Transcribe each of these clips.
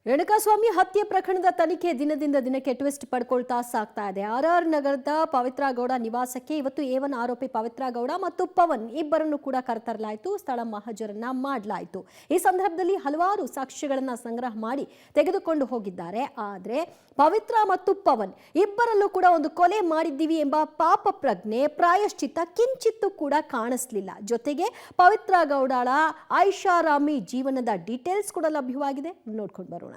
ರೇಣುಕಾಸ್ವಾಮಿ ಹತ್ಯೆ ಪ್ರಕರಣದ ತನಿಖೆ ದಿನದಿಂದ ದಿನಕ್ಕೆ ಟ್ವಿಸ್ಟ್ ಪಡ್ಕೊಳ್ತಾ ಸಾಗ್ತಾ ಇದೆ. ಆರ್ ನಗರದ ಪವಿತ್ರ ಗೌಡ ನಿವಾಸಕ್ಕೆ ಇವತ್ತು A1 ಆರೋಪಿ ಪವಿತ್ರ ಗೌಡ ಮತ್ತು ಪವನ್ ಇಬ್ಬರನ್ನು ಕೂಡ ಕರೆತರಲಾಯಿತು. ಸ್ಥಳ ಮಹಜರನ್ನ ಮಾಡಲಾಯಿತು. ಈ ಸಂದರ್ಭದಲ್ಲಿ ಹಲವಾರು ಸಾಕ್ಷ್ಯಗಳನ್ನ ಸಂಗ್ರಹ ಮಾಡಿ ತೆಗೆದುಕೊಂಡು ಹೋಗಿದ್ದಾರೆ. ಆದರೆ ಪವಿತ್ರ ಮತ್ತು ಪವನ್ ಇಬ್ಬರಲ್ಲೂ ಕೂಡ ಒಂದು ಕೊಲೆ ಮಾಡಿದ್ದೀವಿ ಎಂಬ ಪಾಪ ಪ್ರಜ್ಞೆ, ಪ್ರಾಯಶ್ಚಿತ್ತ ಕಿಂಚಿತ್ತೂ ಕೂಡ ಕಾಣಿಸ್ಲಿಲ್ಲ. ಜೊತೆಗೆ ಪವಿತ್ರ ಗೌಡಳ ಐಷಾರಾಮಿ ಜೀವನದ ಡೀಟೇಲ್ಸ್ ಕೂಡ ಲಭ್ಯವಾಗಿದೆ. ನೋಡ್ಕೊಂಡು ಬರೋಣ.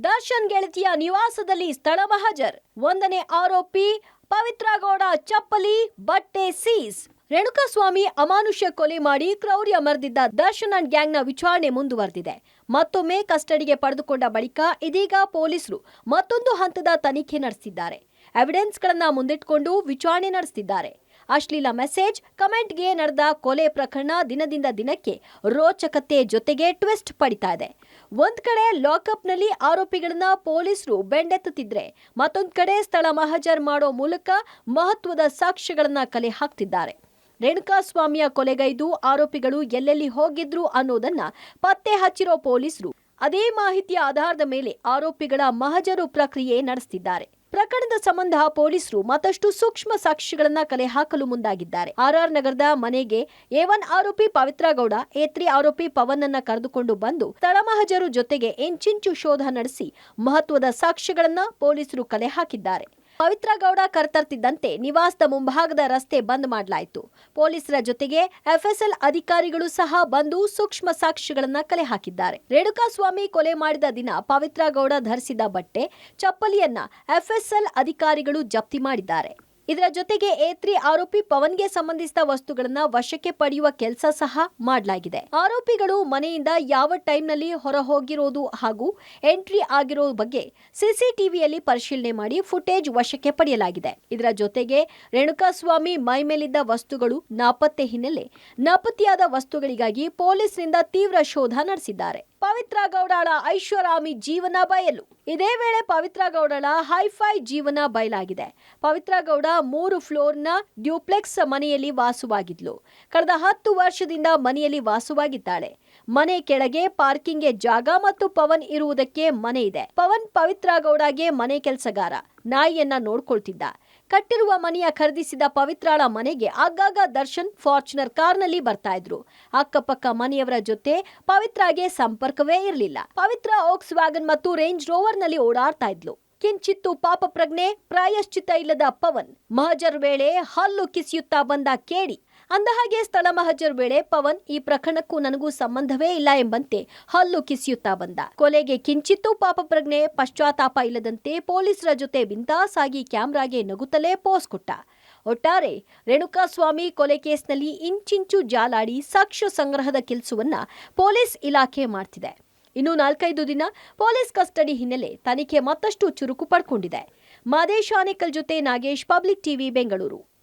ದರ್ಶನ್ ಗೆಳತಿಯ ನಿವಾಸದಲ್ಲಿ ಸ್ಥಳ ಮಹಜರ್. 1ನೇ ಆರೋಪಿ ಪವಿತ್ರ ಗೌಡ ಚಪ್ಪಲಿ, ಬಟ್ಟೆ ಸೀಸ್. ರೇಣುಕಾಸ್ವಾಮಿ ಅಮಾನುಷ್ಯ ಕೊಲೆ ಮಾಡಿ ಕ್ರೌರ್ಯ ಮೆರೆದಿದ್ದ ದರ್ಶನ್ ಅಂಡ್ ಗ್ಯಾಂಗ್ನ ವಿಚಾರಣೆ ಮುಂದುವರೆದಿದೆ. ಮತ್ತೊಮ್ಮೆ ಕಸ್ಟಡಿಗೆ ಪಡೆದುಕೊಂಡ ಬಳಿಕ ಇದೀಗ ಪೊಲೀಸರು ಮತ್ತೊಂದು ಹಂತದ ತನಿಖೆ ನಡೆಸಿದ್ದಾರೆ. ಎವಿಡೆನ್ಸ್ಗಳನ್ನ ಮುಂದಿಟ್ಟುಕೊಂಡು ವಿಚಾರಣೆ ನಡೆಸುತ್ತಿದ್ದಾರೆ. ಅಶ್ಲೀಲ ಮೆಸೇಜ್, ಕಮೆಂಟ್ಗೆ ನಡೆದ ಕೊಲೆ ಪ್ರಕರಣ ದಿನದಿಂದ ದಿನಕ್ಕೆ ರೋಚಕತೆ ಜೊತೆಗೆ ಟ್ವಿಸ್ಟ್ ಪಡಿತಾ ಇದೆ. ಒಂದ್ ಕಡೆ ಲಾಕಪ್ನಲ್ಲಿ ಆರೋಪಿಗಳನ್ನ ಪೊಲೀಸರು ಬೆಂಡೆತ್ತುತ್ತಿದ್ರೆ, ಮತ್ತೊಂದ್ ಕಡೆ ಸ್ಥಳ ಮಹಜರ್ ಮಾಡೋ ಮೂಲಕ ಮಹತ್ವದ ಸಾಕ್ಷ್ಯಗಳನ್ನ ಕಲೆ ಹಾಕ್ತಿದ್ದಾರೆ. ರೇಣುಕಾಸ್ವಾಮಿಯ ಕೊಲೆಗೈದು ಆರೋಪಿಗಳು ಎಲ್ಲೆಲ್ಲಿ ಹೋಗಿದ್ರು ಅನ್ನೋದನ್ನ ಪತ್ತೆ ಹಚ್ಚಿರೋ ಪೊಲೀಸರು ಅದೇ ಮಾಹಿತಿಯ ಆಧಾರದ ಮೇಲೆ ಆರೋಪಿಗಳ ಮಹಜರು ಪ್ರಕ್ರಿಯೆ ನಡೆಸುತ್ತಿದ್ದಾರೆ. ಪ್ರಕರಣದ ಸಂಬಂಧ ಪೊಲೀಸರು ಮತ್ತಷ್ಟು ಸೂಕ್ಷ್ಮ ಸಾಕ್ಷ್ಯಗಳನ್ನ ಕಲೆ ಹಾಕಲು ಮುಂದಾಗಿದ್ದಾರೆ. ಆರ್ ನಗರದ ಮನೆಗೆ A1 ಆರೋಪಿ ಪವಿತ್ರ ಗೌಡ, A3 ಆರೋಪಿ ಪವನ್ ಅನ್ನ ಕರೆದುಕೊಂಡು ಬಂದು ಸ್ಥಳ ಮಹಜರು ಜೊತೆಗೆ ಇಂಚಿಂಚು ಶೋಧ ನಡೆಸಿ ಮಹತ್ವದ ಸಾಕ್ಷ್ಯಗಳನ್ನ ಪೊಲೀಸರು ಕಲೆ ಹಾಕಿದ್ದಾರೆ. ಪವಿತ್ರ ಗೌಡ ಕರೆತರ್ತಿದ್ದಂತೆ ನಿವಾಸದ ಮುಂಭಾಗದ ರಸ್ತೆ ಬಂದ್ ಮಾಡಲಾಯಿತು. ಪೊಲೀಸರ ಜೊತೆಗೆ FSL ಅಧಿಕಾರಿಗಳು ಸಹ ಬಂದು ಸೂಕ್ಷ್ಮ ಸಾಕ್ಷ್ಯಗಳನ್ನ ಕಲೆ ಹಾಕಿದ್ದಾರೆ. ರೇಣುಕಾಸ್ವಾಮಿ ಕೊಲೆ ಮಾಡಿದ ದಿನ ಪವಿತ್ರ ಗೌಡ ಧರಿಸಿದ ಬಟ್ಟೆ, ಚಪ್ಪಲಿಯನ್ನ FSL ಅಧಿಕಾರಿಗಳು ಜಪ್ತಿ ಮಾಡಿದ್ದಾರೆ. ಇದರ ಜೊತೆಗೆ A3 ಆರೋಪಿ ಪವನ್ಗೆ ಸಂಬಂಧಿಸಿದ ವಸ್ತುಗಳನ್ನ ವಶಕ್ಕೆ ಪಡೆಯುವ ಕೆಲಸ ಸಹ ಮಾಡಲಾಗಿದೆ. ಆರೋಪಿಗಳು ಮನೆಯಿಂದ ಯಾವ ಟೈಮ್ನಲ್ಲಿ ಹೊರ ಹೋಗಿರೋದು ಹಾಗೂ ಎಂಟ್ರಿ ಆಗಿರೋ ಬಗ್ಗೆ CCTVಯಲ್ಲಿ ಪರಿಶೀಲನೆ ಮಾಡಿ ಫುಟೇಜ್ ವಶಕ್ಕೆ ಪಡೆಯಲಾಗಿದೆ. ಇದರ ಜೊತೆಗೆ ರೇಣುಕಾಸ್ವಾಮಿ ಮೈ ಮೇಲಿದ್ದ ವಸ್ತುಗಳು ನಾಪತ್ತೆ ಹಿನ್ನೆಲೆ ನಾಪತ್ತೆಯಾದ ವಸ್ತುಗಳಿಗಾಗಿ ಪೊಲೀಸರಿಂದ ತೀವ್ರ ಶೋಧ ನಡೆಸಿದ್ದಾರೆ. ಪವಿತ್ರ ಗೌಡಳ ಐಷಾರಾಮಿ ಜೀವನ ಬಯಲು. ಇದೇ ವೇಳೆ ಪವಿತ್ರ ಗೌಡಳ ಹೈಫೈ ಜೀವನ ಬಯಲಾಗಿದೆ. ಪವಿತ್ರ ಗೌಡ 3 ಫ್ಲೋರ್ನ ಡ್ಯೂಪ್ಲೆಕ್ಸ್ ಮನೆಯಲ್ಲಿ ವಾಸವಾಗಿದ್ಲು. ಕಳೆದ 10 ವರ್ಷದಿಂದ ಮನೆಯಲ್ಲಿ ವಾಸವಾಗಿದ್ದಾಳೆ. ಮನೆ ಕೆಳಗೆ ಪಾರ್ಕಿಂಗ್ಗೆ ಜಾಗ ಮತ್ತು ಪವನ್ ಇರುವುದಕ್ಕೆ ಮನೆ ಇದೆ. ಪವನ್ ಪವಿತ್ರ ಗೌಡಗೆ ಮನೆ ಕೆಲಸಗಾರ, ನಾಯಿಯನ್ನ ನೋಡ್ಕೊಳ್ತಿದ್ದ. ಕಟ್ಟಿರುವ ಮನೆಯ ಖರೀದಿಸಿದ ಪವಿತ್ರಳ ಮನೆಗೆ ಆಗಾಗ ದರ್ಶನ್ ಫಾರ್ಚುನರ್ ಕಾರ್ನಲ್ಲಿ ಬರ್ತಾ ಇದ್ರು. ಅಕ್ಕಪಕ್ಕ ಮನೆಯವರ ಜೊತೆ ಪವಿತ್ರಗೆ ಸಂಪರ್ಕವೇ ಇರಲಿಲ್ಲ. ಪವಿತ್ರ ಓಕ್ಸ್ ವ್ಯಾಗನ್ ಮತ್ತು ರೇಂಜ್ ರೋವರ್ ನಲ್ಲಿ ಓಡಾಡ್ತಾ ಇದ್ಲು. ಕಿಂಚಿತ್ತು ಪಾಪ ಪ್ರಜ್ಞೆ, ಪ್ರಾಯಶ್ಚಿತ್ತ ಇಲ್ಲದ ಪವನ್. ಮಹಜರ್ ವೇಳೆ ಹಲ್ಲು ಕಿಸಿಯುತ್ತಾ ಬಂದ ಕೇಡಿ. ಅಂದಹಾಗೆ ಸ್ಥಳ ಮಹಜರ್ ವೇಳೆ ಪವನ್ ಈ ಪ್ರಕರಣಕ್ಕೂ ನನಗೂ ಸಂಬಂಧವೇ ಇಲ್ಲ ಎಂಬಂತೆ ಹಲ್ಲು ಕಿಸಿಯುತ್ತಾ ಬಂದ. ಕೊಲೆಗೆ ಕಿಂಚಿತ್ತೂ ಪಾಪ ಪ್ರಜ್ಞೆ, ಪಶ್ಚಾತ್ತಾಪ ಇಲ್ಲದಂತೆ ಪೊಲೀಸರ ಜೊತೆ ಬಿಂದಾಸ್ ಆಗಿ ಕ್ಯಾಮ್ರಾಗೆ ನಗುತ್ತಲೇ ಪೋಸ್ ಕೊಟ್ಟ. ಒಟ್ಟಾರೆ ರೇಣುಕಾಸ್ವಾಮಿ ಕೊಲೆ ಕೇಸ್ನಲ್ಲಿ ಇಂಚಿಂಚು ಜಾಲಾಡಿ ಸಾಕ್ಷ್ಯ ಸಂಗ್ರಹದ ಕೆಲಸವನ್ನ ಪೊಲೀಸ್ ಇಲಾಖೆ ಮಾಡ್ತಿದೆ. ಇನ್ನು 4-5 ದಿನ ಪೊಲೀಸ್ ಕಸ್ಟಡಿ ಹಿನ್ನೆಲೆ ತನಿಖೆ ಮತ್ತಷ್ಟು ಚುರುಕು ಪಡ್ಕೊಂಡಿದೆ. ಮಾದೇಶ್ ಆನೇಕಲ್ ಜೊತೆ ನಾಗೇಶ್, ಪಬ್ಲಿಕ್ ಟಿವಿ, ಬೆಂಗಳೂರು.